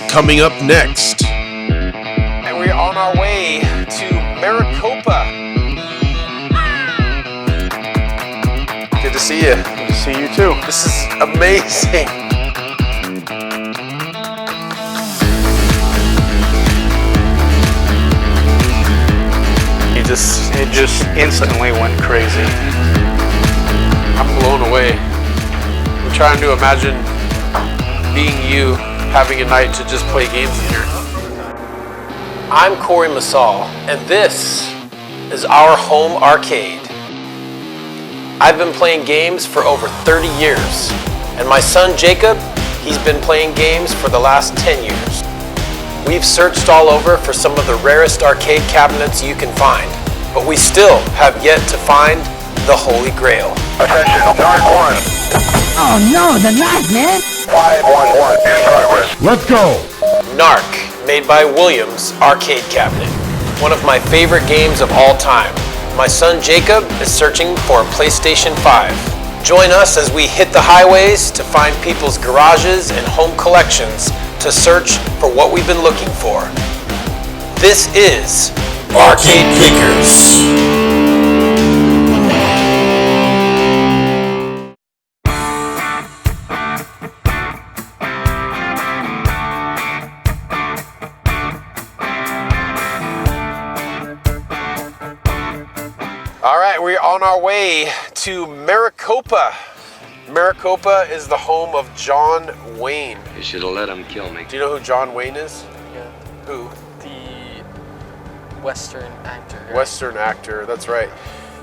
Coming up next. And we're on our way to Maricopa. Good to see you. Good to see you too. This is amazing. It just instantly went crazy. I'm blown away. I'm trying to imagine being you, having a night to just play games in here. I'm Corey Masal, and this is our home arcade. I've been playing games for over 30 years, and my son Jacob, he's been playing games for the last 10 years. We've searched all over for some of the rarest arcade cabinets you can find, but we still have yet to find the Holy Grail. Attention, Dark 1. Oh no, the knife, man! 511 in progress. Let's go. Narc, made by Williams Arcade Cabinet. One of my favorite games of all time. My son Jacob is searching for a PlayStation 5. Join us as we hit the highways to find people's garages and home collections to search for what we've been looking for. This is Arcade Pickers. All right, we're on our way to Maricopa. Maricopa is the home of John Wayne. You should have let him kill me. Do you know who John Wayne is? Yeah. Who? The Western actor. Right? Western actor, that's right.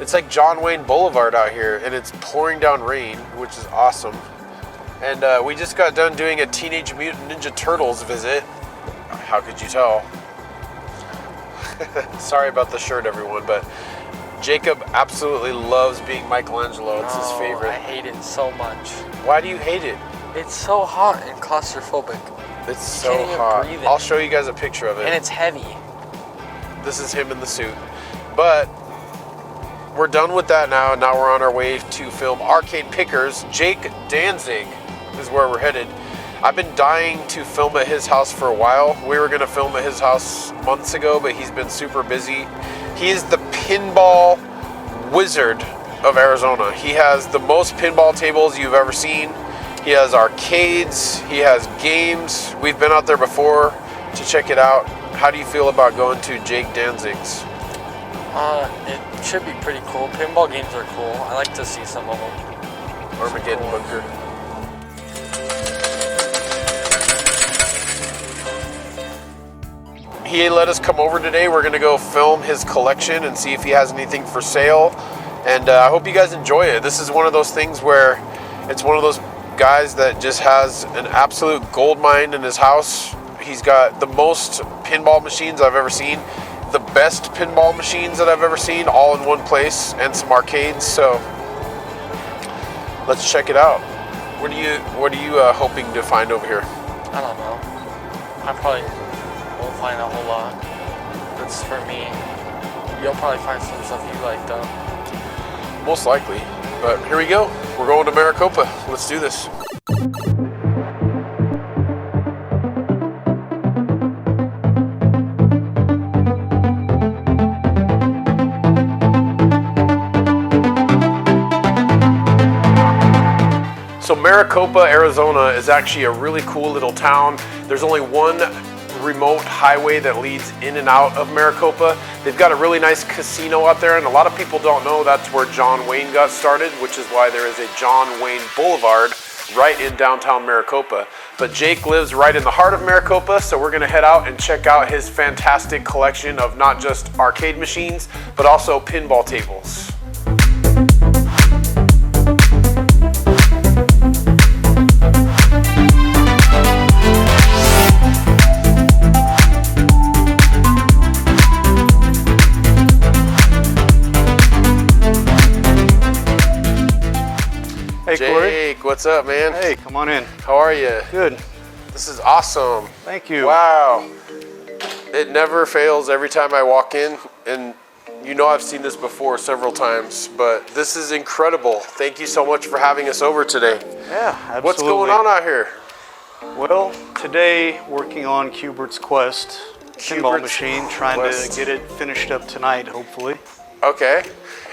It's like John Wayne Boulevard out here, and it's pouring down rain, which is awesome. And we just got done doing a Teenage Mutant Ninja Turtles visit. How could you tell? Sorry about the shirt, everyone, but Jacob absolutely loves being Michelangelo. It's his favorite. I hate it so much. Why do you hate it? It's so hot and claustrophobic. It's so can't even hot. breathe in I'll it. show you guys a picture of it. And it's heavy. This is him in the suit. But we're done with that now. Now we're on our way to film Arcade Pickers. Jake Danzig is where we're headed. I've been dying to film at his house for a while. We were going to film at his house months ago, but he's been super busy. He is the pinball wizard of Arizona. He has the most pinball tables you've ever seen. He has arcades. He has games. We've been out there before to check it out. How do you feel about going to Jake Danzig's? It should be pretty cool. Pinball games are cool. I like to see some of them. Armageddon Cool. Bunker. He let us come over today. We're gonna go film his collection and see if he has anything for sale. And I hope you guys enjoy it. This is one of those things where it's one of those guys that just has an absolute gold mine in his house. He's got the most pinball machines I've ever seen, the best pinball machines that I've ever seen, all in one place, and some arcades. So let's check it out. What are you hoping to find over here? I don't know. I probably won't find a whole lot. That's for me. You'll probably find some stuff you like though. Most likely. But here we go. We're going to Maricopa. Let's do this. So Maricopa, Arizona is actually a really cool little town. There's only one remote highway that leads in and out of Maricopa. They've got a really nice casino out there, and a lot of people don't know that's where John Wayne got started, which is why there is a John Wayne Boulevard right in downtown Maricopa. But Jake lives right in the heart of Maricopa, so we're gonna head out and check out his fantastic collection of not just arcade machines, but also pinball tables. Hey, Corey. Jake, what's up, man? Hey, come on in. How are you? Good. This is awesome. Thank you. Wow. It never fails every time I walk in, and you know I've seen this before several times, but this is incredible. Thank you so much for having us over today. Yeah, absolutely. What's going on out here? Well, Today, working on Cubert's Quest pinball Cubert's machine, trying Quest. to get it finished up tonight, hopefully. Okay.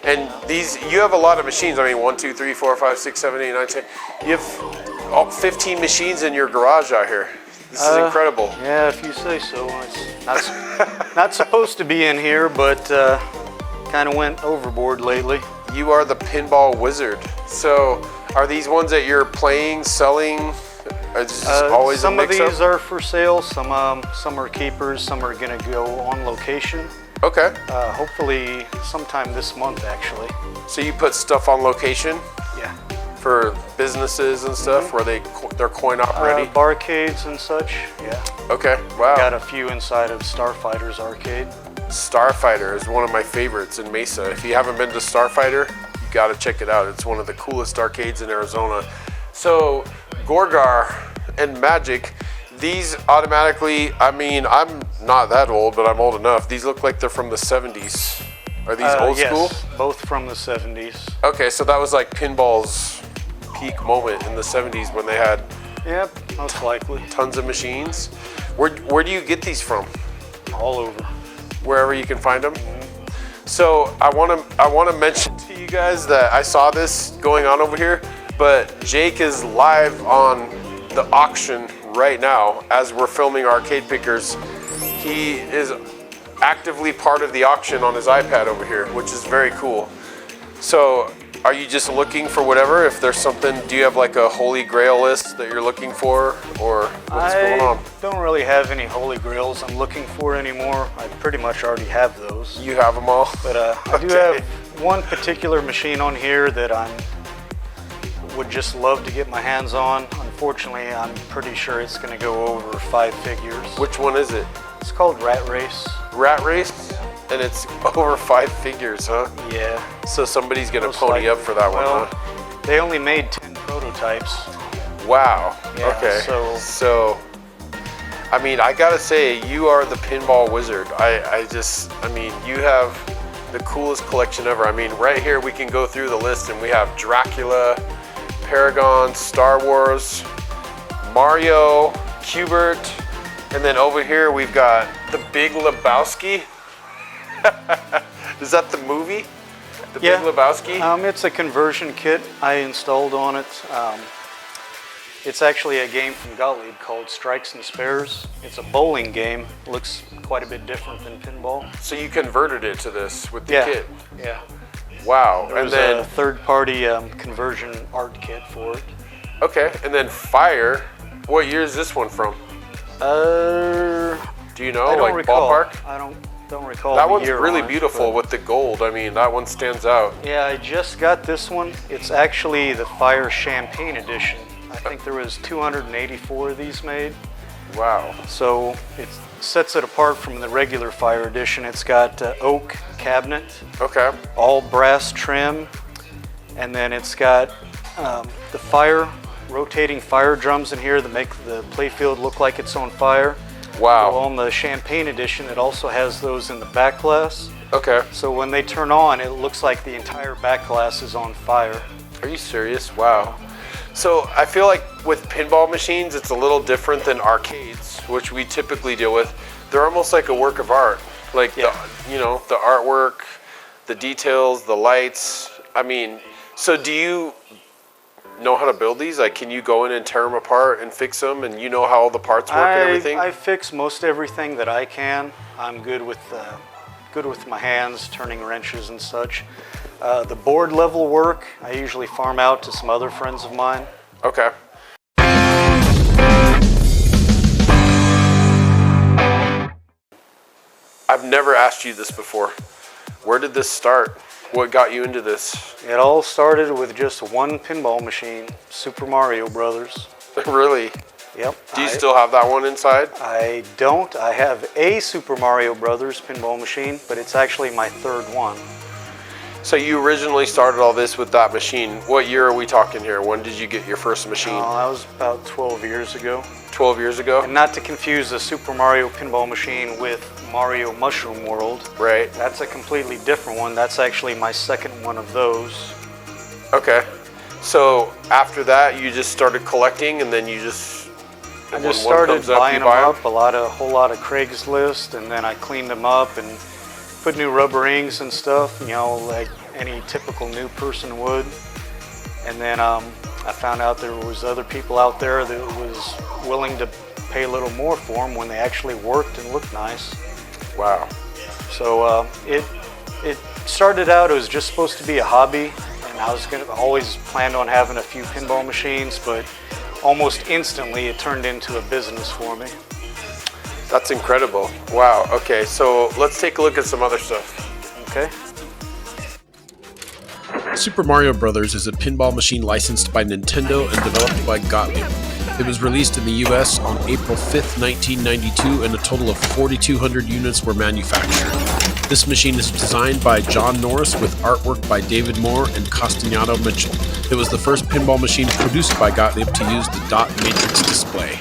And these, you have a lot of machines. I mean, 1, 2, 3, 4, 5, 6, 7, 8, 9, 10. You have all 15 machines in your garage out here. This is incredible. Yeah, if you say so. It's not supposed to be in here, but kind of went overboard lately. You are the pinball wizard. So, are these ones that you're playing, selling? Is this always some a of mix-up? these are for sale. Some are keepers. Some are gonna go on location. Okay. Hopefully sometime this month, actually. So you put stuff on location Yeah. for businesses and stuff where they're coin op ready? Barcades and such. Yeah. Okay. Wow. Got a few inside of Starfighter's arcade. Starfighter is one of my favorites in Mesa. If you haven't been to Starfighter, you got to check it out. It's one of the coolest arcades in Arizona. So, Gorgar and Magic, these automatically, I mean, I'm not that old, but I'm old enough. These look like they're from the 70s. Are these old yes, school? both from the 70s. Okay, so that was like pinball's peak moment in the 70s when they had Yep, most likely. tons of machines. Where do you get these from? All over. Wherever you can find them. So I want to mention to you guys that I saw this going on over here, but Jake is live on the auction right now as we're filming Arcade Pickers. He is actively part of the auction on his iPad over here, which is very cool. So are you just looking for whatever? If there's something, do you have like a holy grail list that you're looking for, or what's going on? I don't really have any holy grails I'm looking for anymore. I pretty much already have those. You have them all? But I do Okay. have one particular machine on here that I would just love to get my hands on. Unfortunately, I'm pretty sure it's going to go over 5 figures. Which one is it? It's called Rat Race. Rat Race? And it's over 5 figures, huh? Yeah. So somebody's gonna Most pony up likely. for that one, Well, huh? they only made 10 prototypes. Wow. Yeah, okay. so- I mean, I gotta say, you are the pinball wizard. I mean, you have the coolest collection ever. I mean, right here we can go through the list and we have Dracula, Paragon, Star Wars, Mario, Cubert, and then over here we've got the Big Lebowski. Is that the movie? The Yeah. Big Lebowski? It's a conversion kit I installed on it. It's actually a game from Gauntlet called Strikes and Spares. It's a bowling game. Looks quite a bit different than pinball. So you converted it to this with the Yeah. kit. Yeah. Wow. There And was then a third-party conversion art kit for it. okay, and then Fire. What year is this one from? Do you know? I don't Like recall. ballpark? I don't recall. That the one's year really on it, beautiful but- with the gold. I mean, that one stands out. Yeah, I just got this one. It's actually the Fire Champagne Edition. I think there was 284 of these made. Wow. So it sets it apart from the regular Fire Edition. It's got oak cabinet, Okay. all brass trim, and then it's got the fire, rotating fire drums in here that make the playfield look like it's on fire. Wow. Well, on the Champagne Edition, it also has those in the back glass. Okay. So when they turn on, it looks like the entire back glass is on fire. Are you serious? Wow. So I feel like with pinball machines, it's a little different than arcades, which we typically deal with. They're almost like a work of art. Like Yeah. the artwork, the details, the lights. I mean, so do you know how to build these? Like, can you go in and tear them apart and fix them, and you know how all the parts work and everything? I fix most everything that I can. I'm good with my hands, turning wrenches and such. The board level work, I usually farm out to some other friends of mine. Okay. I've never asked you this before. Where did this start? What got you into this? It all started with just one pinball machine, Super Mario Brothers. Really? Yep. Do you still have that one inside? I don't. I have a Super Mario Brothers pinball machine, but it's actually my third one. So you originally started all this with that machine. What year are we talking here? When did you get your first machine? That was about 12 years ago. 12 years ago? And not to confuse the Super Mario pinball machine with Mario Mushroom World. Right. That's a completely different one. That's actually my second one of those. Okay. So after that, you just started collecting, and then you just I And just when one started comes up, buying you them buy 'em? up, a whole lot of Craigslist, and then I cleaned them up and put new rubber rings and stuff, you know, like any typical new person would. And then I found out there was other people out there that was willing to pay a little more for them when they actually worked and looked nice. Wow. So it started out, it was just supposed to be a hobby, and I was always planned on having a few pinball machines, but almost instantly it turned into a business for me. That's incredible. Wow. Okay, so let's take a look at some other stuff. Okay. Super Mario Bros. Is a pinball machine licensed by Nintendo and developed by Gauntlet. It was released in the US on April 5th, 1992, and a total of 4,200 units were manufactured. This machine is designed by John Norris with artwork by David Moore and Costantino Mitchell. It was the first pinball machine produced by Gottlieb to use the dot matrix display.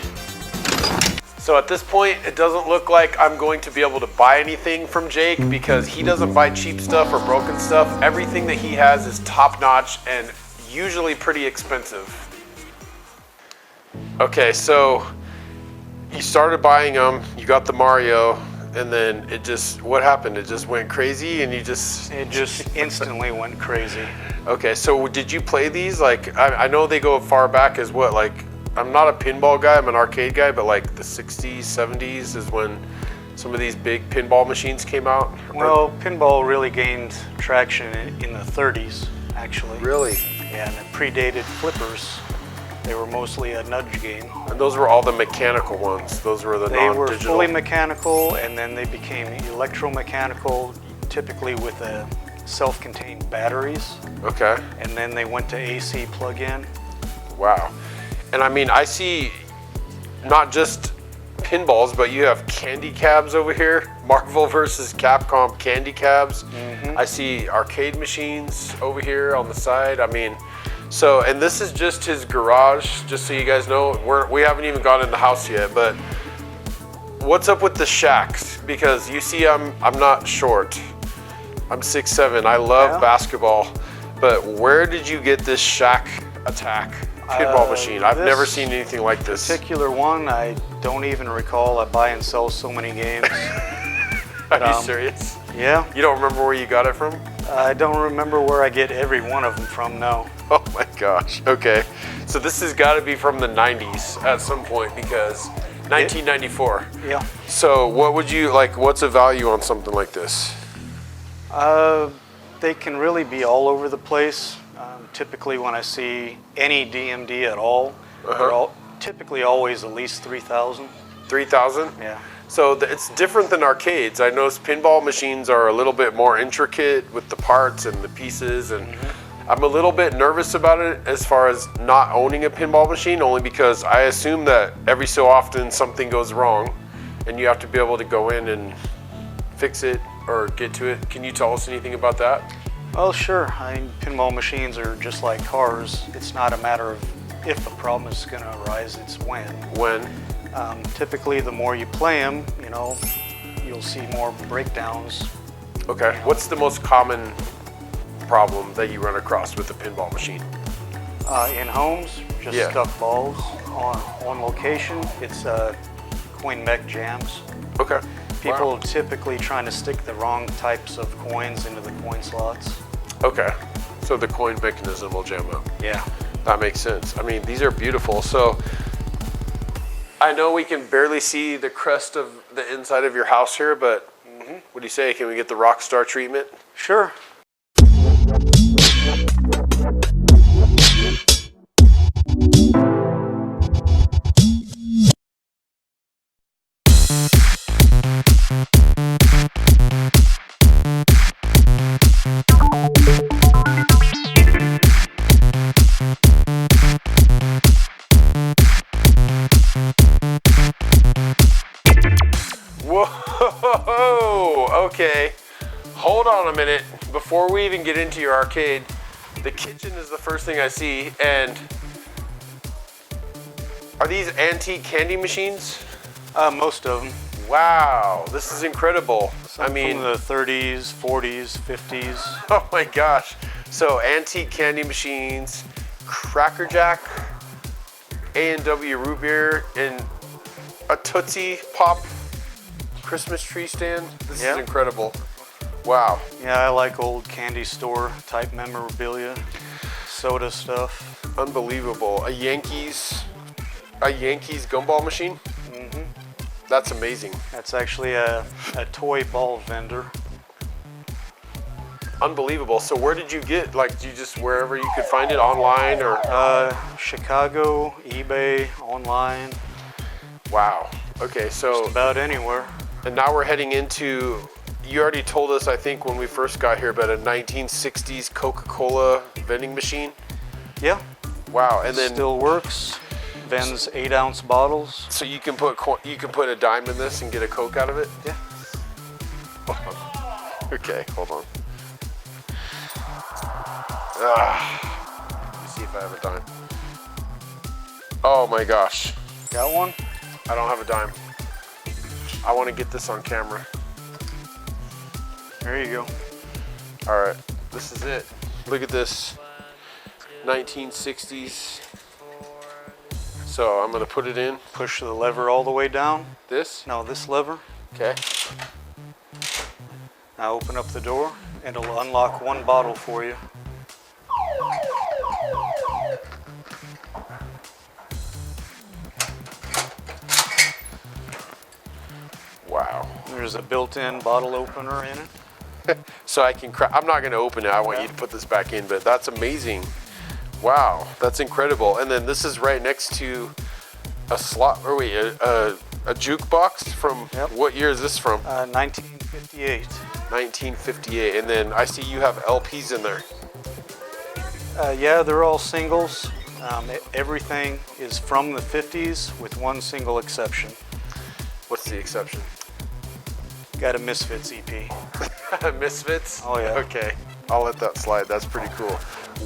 So at this point, it doesn't look like I'm going to be able to buy anything from Jake because he doesn't buy cheap stuff or broken stuff. Everything that he has is top notch and usually pretty expensive. Okay, so you started buying them, you got the Mario, and then what happened? It just went crazy and It just instantly went crazy. Okay, so did you play these? Like, I know they go far back as what, like, I'm not a pinball guy, I'm an arcade guy, but like the 60s, 70s is when some of these big pinball machines came out? Well, pinball really gained traction in the 30s, actually. Really? Yeah, and it predated flippers. They were mostly a nudge game. And those were all the mechanical ones. Those were the They non-digital. were fully mechanical, and then they became electromechanical, typically with self-contained batteries. Okay. And then they went to AC plug-in. Wow. And I mean, I see not just pinballs, but you have candy cabs over here. Marvel versus Capcom candy cabs. Mm-hmm. I see arcade machines over here on the side. I mean, so, and this is just his garage, just so you guys know. We haven't even gone in the house yet, but what's up with the shacks? Because you see, I'm not short. I'm 6'7". I love basketball, but where did you get this shack attack pinball machine? I've never seen anything like this. Particular one, I don't even recall. I buy and sell so many games. Are you serious? Yeah. You don't remember where you got it from? I don't remember where I get every one of them from, no. Oh my gosh. Okay. So this has got to be from the 90s at some point because 1994. Yeah. So what would you like? What's a value on something like this? They can really be all over the place. Typically, when I see any DMD at all, they're typically always at least 3,000. 3,000? Yeah. So it's different than arcades. I noticed pinball machines are a little bit more intricate with the parts and the pieces, and I'm a little bit nervous about it as far as not owning a pinball machine, only because I assume that every so often something goes wrong and you have to be able to go in and fix it or get to it. Can you tell us anything about that? Well, sure. I mean, pinball machines are just like cars. It's not a matter of if a problem is going to arise, it's when. When? Typically, the more you play them, you know, you'll see more breakdowns. Okay. What's the most common problem that you run across with a pinball machine? In homes, just stuck balls. On location, it's coin mech jams. Okay. People typically trying to stick the wrong types of coins into the coin slots. Okay. So the coin mechanism will jam up. Yeah. That makes sense. I mean, these are beautiful. So I know we can barely see the crest of the inside of your house here, but what do you say? Can we get the rock star treatment? Sure. Whoa, okay. Hold on a minute. Before we even get into your arcade, the kitchen is the first thing I see, and are these antique candy machines? Most of them. Wow, this is incredible. I mean, from the 30s, 40s, 50s. oh my gosh. So antique candy machines, Cracker Jack. A&W root beer and a Tootsie Pop Christmas tree stand. This is incredible. Wow. Yeah, I like old candy store type memorabilia, soda stuff. Unbelievable. A Yankees gumball machine? Mm-hmm. That's amazing. That's actually a toy ball vendor. Unbelievable. So where did you get, like, do you just wherever you could find it online or? Chicago, eBay, online. Wow. Okay, so. Just about anywhere. And now we're heading into, you already told us, I think, when we first got here about a 1960s Coca-Cola vending machine. Yeah. Wow. And then. Still works. Vends 8-ounce bottles. So you can put a dime in this and get a Coke out of it? Yeah. Okay, hold on. Let me see if I have a dime. Oh my gosh. Got one? I don't have a dime. I want to get this on camera. There you go. All right, this is it. Look at this. 1960s. So I'm gonna put it in. Push the lever all the way down. This? No, this lever. Okay. Now open up the door and it'll unlock one bottle for you. Wow. There's a built-in bottle opener in it. So I can I'm not gonna open it. I want you to put this back in, but that's amazing. Wow, that's incredible. And then this is right next to a slot, or wait, a jukebox from, what year is this from? 1958. 1958, and then I see you have LPs in there. Yeah, they're all singles. Everything is from the 50s with one single exception. What's the exception? Got a Misfits EP. Misfits? Oh yeah. Okay, I'll let that slide. That's pretty cool.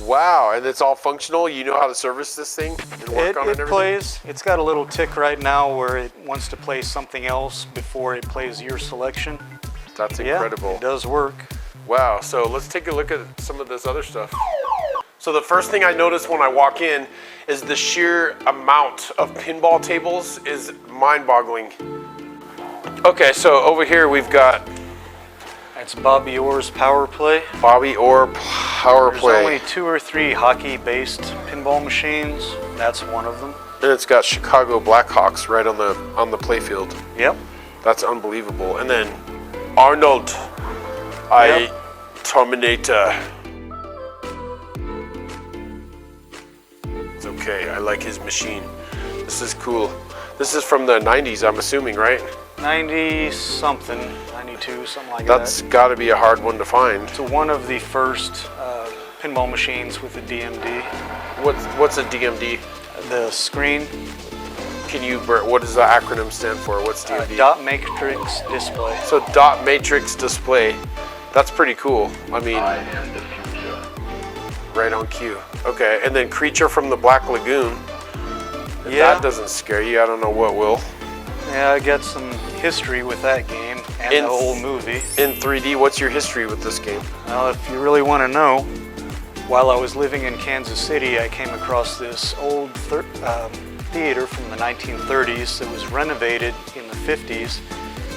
Wow, and it's all functional? You know how to service this thing and work on it and everything? It plays. It's got a little tick right now where it wants to play something else before it plays your selection. That's incredible. Yeah, it does work. Wow, so let's take a look at some of this other stuff. So the first thing I notice when I walk in is the sheer amount of pinball tables is mind-boggling. Okay, so over here we've got That's Bobby Orr's Power Play. Bobby Orr Power There's Play. only 2 or 3 hockey-based pinball machines. That's one of them. And it's got Chicago Blackhawks right on the playfield. Yep. That's unbelievable. And then Arnold, Terminator. It's okay. I like his machine. This is cool. This is from the 90s, I'm assuming, right? 90-something, 92, something like That's that. got to be a hard one to find. It's one of the first pinball machines with a DMD. What's a DMD? The screen, Can you? What does the acronym stand for? What's DMD? dot matrix display. So dot matrix display. That's pretty cool. I mean, right on cue. Okay, and then Creature from the Black Lagoon. If that doesn't scare you, I don't know what will. Yeah, I got some history with that game and the whole movie. In 3D, what's your history with this game? Well, if you really want to know, while I was living in Kansas City, I came across this old theater from the 1930s that was renovated in the 50s,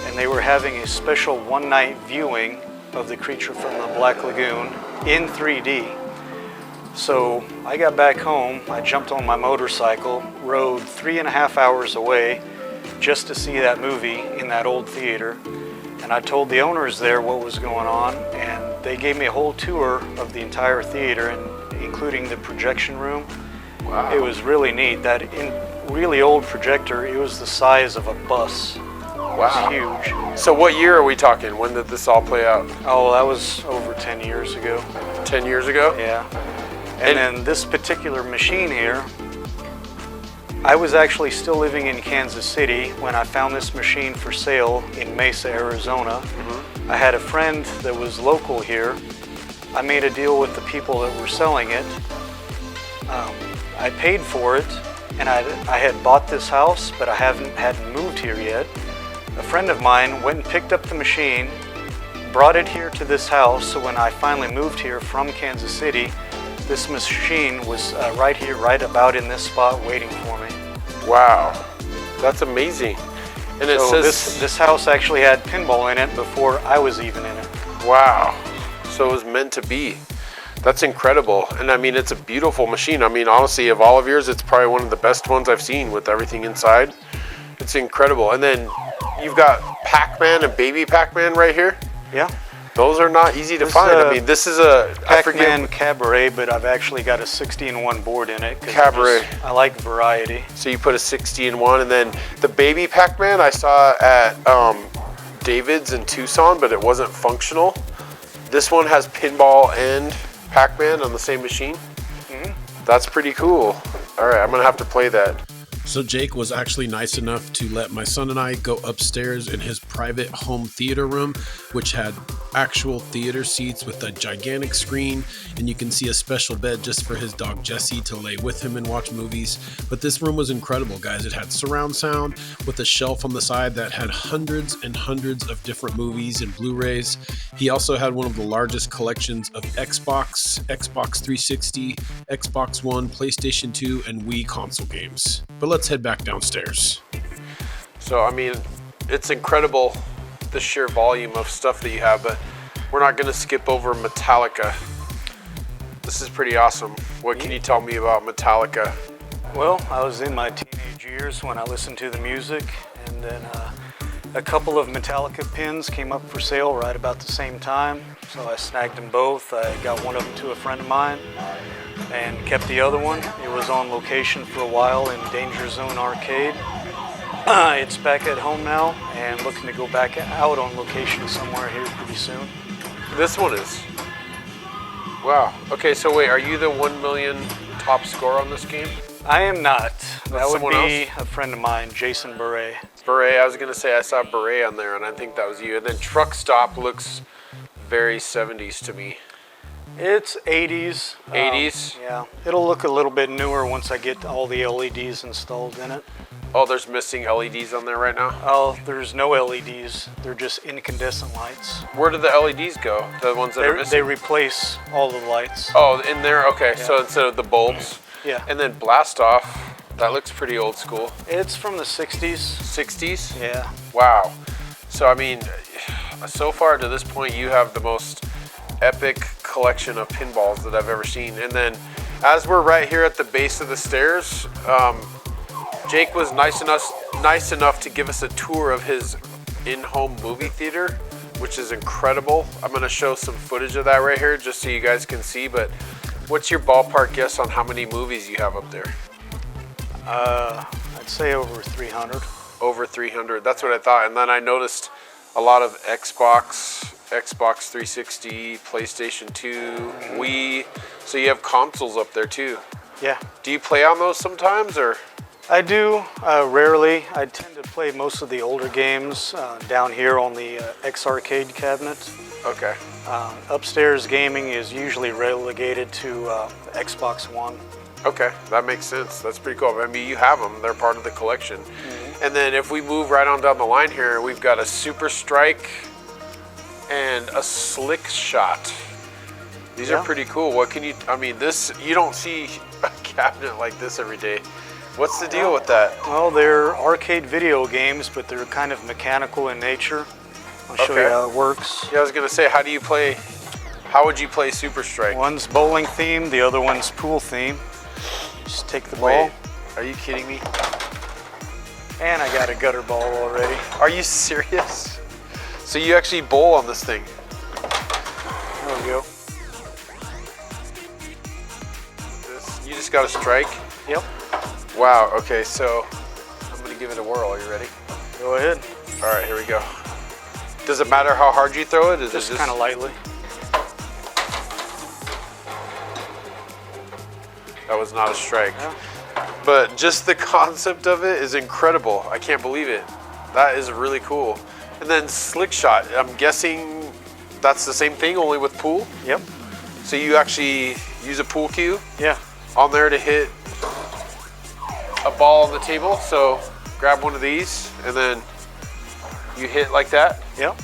and they were having a special one-night viewing of the Creature from the Black Lagoon in 3D. So I got back home, I jumped on my motorcycle, rode 3.5 hours away just to see that movie in that old theater. And I told the owners there what was going on, and they gave me a whole tour of the entire theater, and including the projection room. Wow. It was really neat. That really old projector, it was the size of a bus. Wow. It was huge. So what year are we talking? When did this all play out? Oh, that was over 10 years ago. 10 years ago? Yeah. And then this particular machine here, I was actually still living in Kansas City when I found this machine for sale in Mesa, Arizona. I had a friend that was local here. I made a deal with the people that were selling it. I paid for it, and I had bought this house, but I hadn't moved here yet. A friend of mine went and picked up the machine, brought it here to this house, so when I finally moved here from Kansas City, this machine was right here, right about in this spot, waiting for me. Wow, that's amazing. And it So says this house actually had pinball in it before I was even in it. wow. So it was meant to be. That's incredible. And I mean, it's a beautiful machine. I mean, honestly, of all of yours, it's probably one of the best ones I've seen with everything inside. It's incredible. And then you've got Pac-Man and Baby Pac-Man right here. Yeah. Those are not easy to find. I mean, this is a Pac-Man Cabaret, but I've actually got a 60-in-1 board in it. Cabaret. I like variety. So you put a 60-in-1, and then the Baby Pac-Man I saw at David's in Tucson, but it wasn't functional. This one has pinball and Pac-Man on the same machine. That's pretty cool. All right, I'm gonna have to play that. So Jake was actually nice enough to let my son and I go upstairs in his private home theater room, which had actual theater seats with a gigantic screen, and you can see a special bed just for his dog Jesse to lay with him and watch movies. But this room was incredible, guys. It had surround sound with a shelf on the side that had hundreds and hundreds of different movies and Blu-rays. He also had one of the largest collections of Xbox, Xbox 360, Xbox One, PlayStation 2, and Wii console games. But let's head back downstairs. So, I mean, it's incredible the sheer volume of stuff that you have, but we're not gonna skip over Metallica. This is pretty awesome. What can you tell me about Metallica? Well, I was in my teenage years when I listened to the music, and then a couple of Metallica pins came up for sale right about the same time, so I snagged them both. I got one of them to a friend of mine and kept the other one. It was on location for a while in Danger Zone Arcade. It's back at home now and looking to go back out on location somewhere here pretty soon. This one is. Wow. Okay, so wait, are you the 1 million top score on this game? I am not. That would someone be else? a friend of mine, Jason Beret. Beret, I was gonna say I saw Beret on there and I think that was you. And then Truck Stop looks very 70s to me. It's 80s. 80s? Yeah, it'll look a little bit newer once I get all the LEDs installed in it. Oh, there's missing LEDs on there right now? Oh, there's no LEDs. They're just incandescent lights. Where do the LEDs go? The ones that are missing? They replace all the lights. Oh, in there? Okay, so instead of the bulbs. Yeah. And then Blast Off, that looks pretty old school. It's from the 60s. 60s? Yeah. Wow. So, I mean, so far to this point, you have the most epic collection of pinballs that I've ever seen. And then, as we're right here at the base of the stairs, Jake was nice enough to give us a tour of his in-home movie theater, which is incredible. I'm going to show some footage of that right here just so you guys can see. But what's your ballpark guess on how many movies you have up there? I'd say over 300. Over 300. That's what I thought. And then I noticed a lot of Xbox 360, PlayStation 2, Wii. So you have consoles up there too. Yeah. Do you play on those sometimes, or? I do, rarely. I tend to play most of the older games down here on the X-Arcade cabinet. Okay. Upstairs gaming is usually relegated to Xbox One. Okay, that makes sense. That's pretty cool. I mean, you have them. They're part of the collection. And then if we move right on down the line here, we've got a Super Strike and a Slick Shot. These are pretty cool. What can you, I mean, this, you don't see a cabinet like this every day. What's the deal with that? Well, they're arcade video games, but they're kind of mechanical in nature. I'll show you how it works. Yeah, I was gonna say, how would you play Super Strike? One's bowling themed, the other one's pool themed. Just take the ball. Wait, are you kidding me? And I got a gutter ball already. Are you serious? So you actually bowl on this thing? There we go. You just got a strike? Yep. Wow, okay, so I'm gonna give it a whirl. Are you ready? Go ahead. All right, here we go. Does it matter how hard you throw it? Is Just it kind of lightly. That was not a strike. Yeah. But just the concept of it is incredible. I can't believe it. That is really cool. And then Slick Shot, I'm guessing that's the same thing, only with pool? Yep. So you actually use a pool cue Yeah. on there to hit a ball on the table. So grab one of these and then you hit like that. Yep.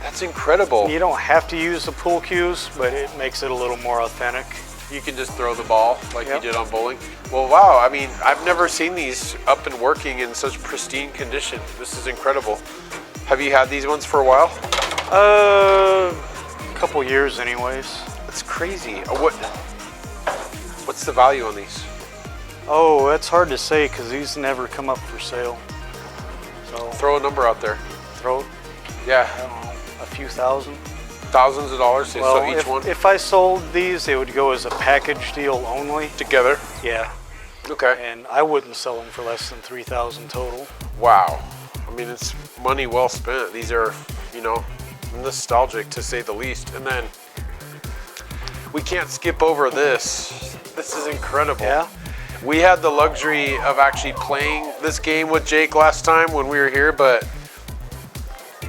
That's incredible. You don't have to use the pool cues, but it makes it a little more authentic. You can just throw the ball like Yep. you did on bowling. Well, wow. I mean, I've never seen these up and working in such pristine condition. This is incredible. Have you had these ones for a while? A couple years anyways. That's crazy. What's the value on these? Oh, that's hard to say because these never come up for sale. So Throw a number out there. throw, I Yeah, don't know, a few thousand. thousands of dollars. So Well, each one if I sold these, they would go as a package deal only. together. Yeah, Okay. and I wouldn't sell them for less than 3,000 total. Wow. I mean, it's money well spent. These are, you know, nostalgic to say the least. And then we can't skip over this. This is incredible. Yeah. We had the luxury of actually playing this game with Jake last time when we were here, but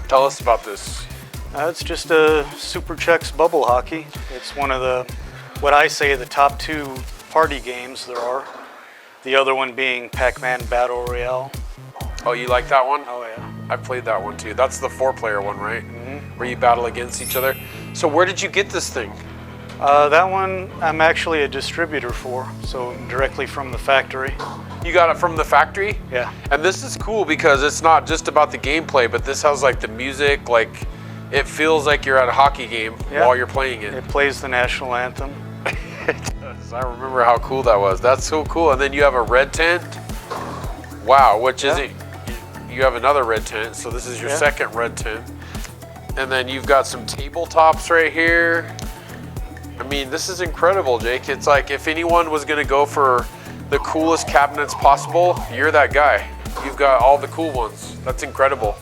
tell us about this. It's just a Super Chex bubble hockey. It's one of the, what I say, the top 2 party games there are. The other one being Pac-Man Battle Royale. Oh, you like that one? Oh yeah. I played that one too. That's the 4-player one, right? Mm-hmm. Where you battle against each other. So where did you get this thing? That one I'm actually a distributor for, so directly from the factory. You got it from the factory? Yeah. And this is cool because it's not just about the gameplay, but this has like the music, like it feels like you're at a hockey game Yeah. while you're playing it. It plays the national anthem. It does. I remember how cool that was. That's so cool. And then you have a red tent. Wow, which is Yeah. it? You have another red tent, so this is your Yeah. second red tent. And then you've got some tabletops right here. I mean, this is incredible, Jake. It's like if anyone was gonna go for the coolest cabinets possible, you're that guy. You've got all the cool ones. That's incredible.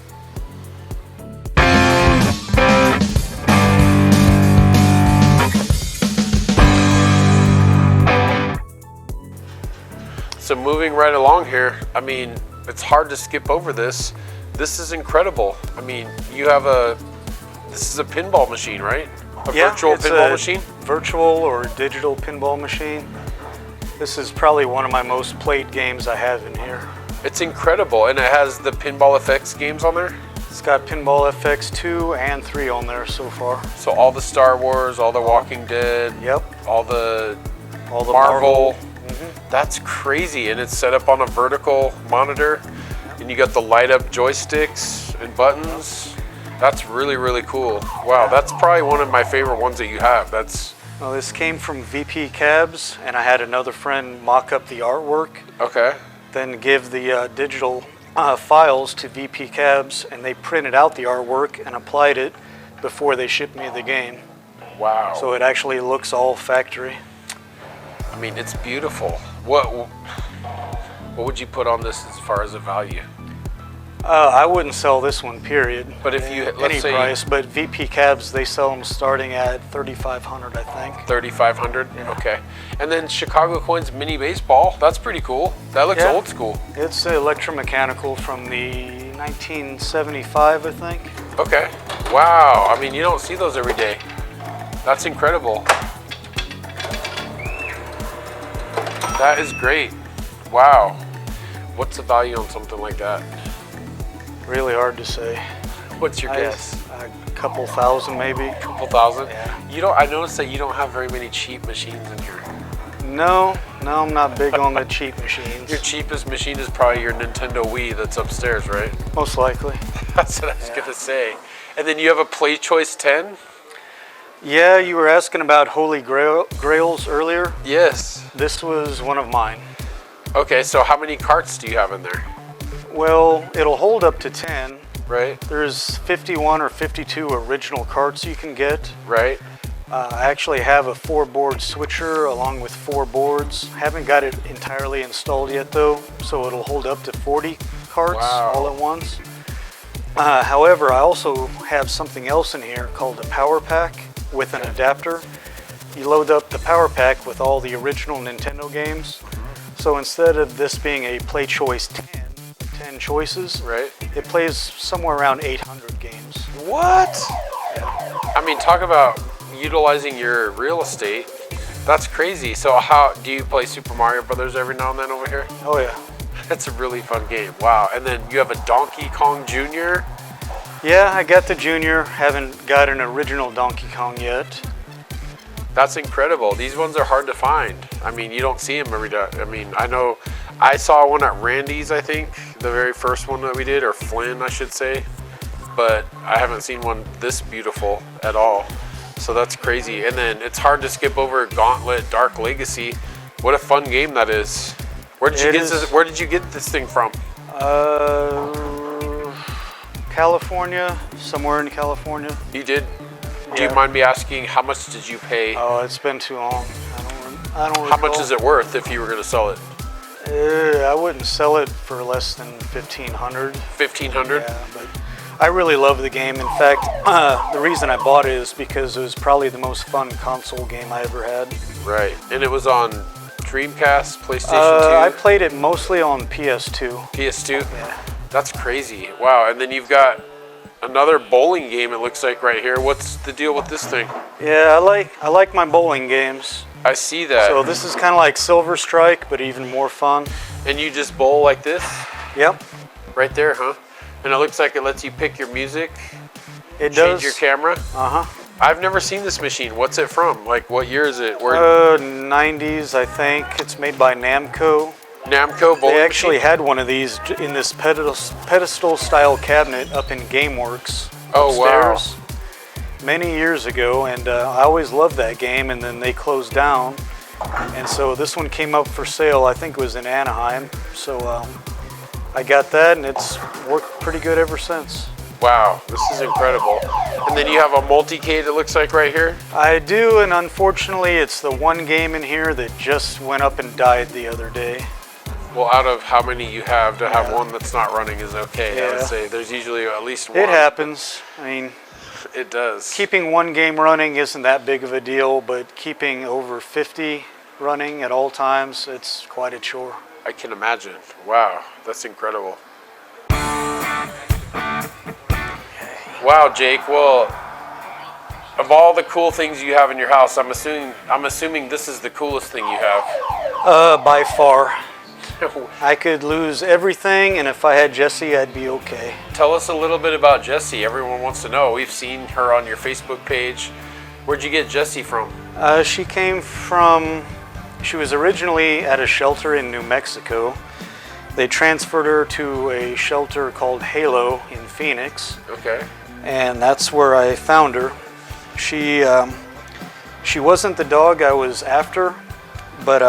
So moving right along here, I mean, it's hard to skip over this. This is incredible. I mean, this is a pinball machine, right? A virtual it's pinball a machine? Virtual or digital pinball machine. This is probably one of my most played games I have in here. It's incredible, and it has the Pinball FX games on there. It's got Pinball FX 2 and 3 on there so far. So all the Star Wars, all the Walking Dead, Yep. all the All the Marvel. Mm-hmm. That's crazy, and it's set up on a vertical monitor, and you got the light up joysticks and buttons. That's really, really cool. Wow, that's probably one of my favorite ones that you have. Well, this came from VP Cabs, and I had another friend mock up the artwork, Okay. then give the digital files to VP Cabs, and they printed out the artwork and applied it before they shipped me the game. Wow. So it actually looks all factory. I mean, it's beautiful. What would you put on this as far as a value? I wouldn't sell this one, period. But if you, let's any say price, but VP Cabs, they sell them starting at $3,500, I think. 3,500. Okay. And then Chicago Coins mini baseball. That's pretty cool. That looks Yeah. old school. It's electromechanical from the 1975, I think. Okay. Wow. I mean, you don't see those every day. That's incredible. That is great. Wow. What's the value on something like that? Really hard to say. What's your guess? A couple thousand, maybe. Couple thousand? Yeah. I noticed that you don't have very many cheap machines in here. No, I'm not big on the cheap machines. Your cheapest machine is probably your Nintendo Wii that's upstairs, right? Most likely. That's what I was gonna say. And then you have a Play Choice 10? Yeah, you were asking about Holy Grails earlier. Yes. This was one of mine. Okay, so how many carts do you have in there? Well, it'll hold up to 10. Right, There's 51 or 52 original carts you can get. right. I actually have a 4-board switcher along with 4 boards. Haven't got it entirely installed yet though, so it'll hold up to 40 carts Wow. all at once. However, I also have something else in here called a power pack with an adapter. You load up the power pack with all the original Nintendo games. So instead of this being a Play Choice 10 choices, Right. it plays somewhere around 800 games. What? I mean, talk about utilizing your real estate. That's crazy. So how do you play Super Mario Brothers every now and then over here? Oh yeah. That's a really fun game. Wow. And then you have a Donkey Kong Jr. Yeah, I got the Junior. Haven't got an original Donkey Kong yet. That's incredible. These ones are hard to find. I mean, you don't see them every day. I mean, I know I saw one at Randy's, I think, the very first one that we did, or Flynn, I should say. But I haven't seen one this beautiful at all. So that's crazy. And then it's hard to skip over Gauntlet Dark Legacy. What a fun game that is. Where did you get this thing from? California, somewhere in California. You did? Yeah. Do you mind me asking, how much did you pay? Oh, it's been too long. I don't How recall. much is it worth if you were going to sell it? I wouldn't sell it for less than $1,500. $1,500? Yeah, but I really love the game. In fact, the reason I bought it is because it was probably the most fun console game I ever had. Right. And it was on Dreamcast, PlayStation 2? I played it mostly on PS2. PS2? Yeah. That's crazy. Wow. And then you've got another bowling game, it looks like, right here. What's the deal with this thing? Yeah, I like my bowling games. I see that. So this is kind of like Silver Strike, but even more fun. And you just bowl like this? Yep. Right there, huh? And it looks like it lets you pick your music, It change does. your camera. Uh-huh. I've never seen this machine. What's it from? Like, what year is it? 90s, I think. It's made by Namco. Namco bowling They actually machine? had one of these in this pedestal style cabinet up in GameWorks Oh, wow. upstairs many years ago, and I always loved that game, and then they closed down, and so this one came up for sale. I think it was in Anaheim, so I got that, and it's worked pretty good ever since. Wow, this is incredible. And then you have a multi-cade, it looks like, right here? I do, and unfortunately it's the one game in here that just went up and died the other day. Well, out of how many you have, to have one that's not running is okay. I would Yeah. say there's usually at least one. It happens. I mean, It does. keeping one game running isn't that big of a deal, but keeping over 50 running at all times, it's quite a chore. I can imagine. Wow, that's incredible. Wow, Jake. Well, of all the cool things you have in your house, I'm assuming this is the coolest thing you have. By far. I could lose everything, and if I had Jessie, I'd be okay. Tell us a little bit about Jessie. Everyone wants to know. We've seen her on your Facebook page. Where'd you get Jessie from? She came from, she was originally at a shelter in New Mexico. They transferred her to a shelter called Halo in Phoenix, Okay. and that's where I found her. She wasn't the dog I was after, but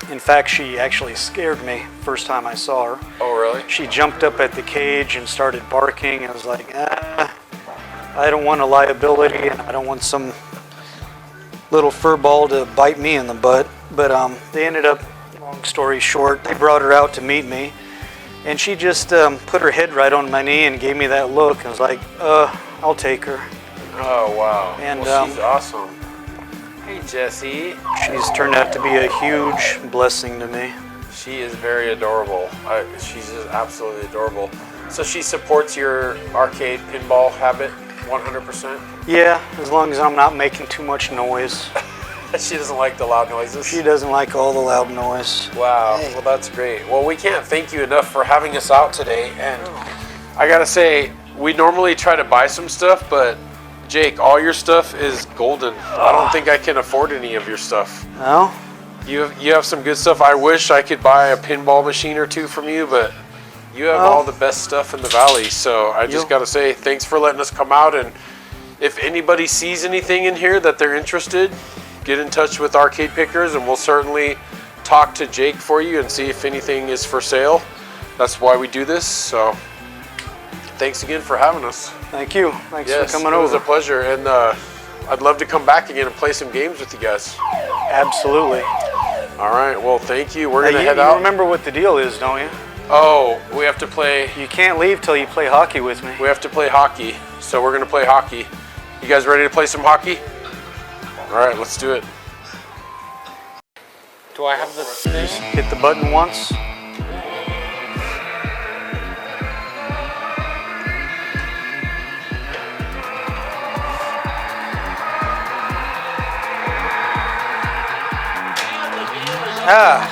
in fact, she actually scared me first time I saw her. Oh, really? She jumped up at the cage and started barking. I was like, I don't want a liability, and I don't want some little fur ball to bite me in the butt. But they ended up, long story short, they brought her out to meet me, and she just put her head right on my knee and gave me that look. I was like, I'll take her. Oh, wow. And, well, she's awesome. Hey, Jessie. She's turned out to be a huge blessing to me. She is very adorable. She's just absolutely adorable. So she supports your arcade pinball habit 100%? Yeah, as long as I'm not making too much noise. She doesn't like the loud noises? She doesn't like all the loud noise. Wow, Hey. well that's great. Well, we can't thank you enough for having us out today. And I gotta say, we normally try to buy some stuff, but Jake, all your stuff is golden. I don't think I can afford any of your stuff. No? You have some good stuff. I wish I could buy a pinball machine or two from you, but you have Well, all the best stuff in the valley. So I just gotta say, thanks for letting us come out. And if anybody sees anything in here that they're interested, get in touch with Arcade Pickers, and we'll certainly talk to Jake for you and see if anything is for sale. That's why we do this. So thanks again for having us. Thank you. Thanks Yes, for coming it was over. a pleasure, and I'd love to come back again and play some games with you guys. Absolutely. All right, well, thank you. We're Hey, gonna you head out. remember what the deal is, don't you? Oh, we have to play. You can't leave till you play hockey with me. We have to play hockey. So we're gonna play hockey. You guys ready to play some hockey? All right, let's do it. Do I have the thing? Hit the button once. Ah.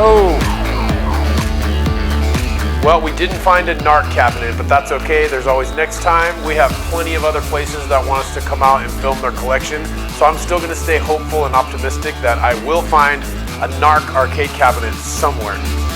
Oh. Well, we didn't find a NARC cabinet, but that's okay. There's always next time. We have plenty of other places that want us to come out and film their collection. So I'm still going to stay hopeful and optimistic that I will find a NARC arcade cabinet somewhere.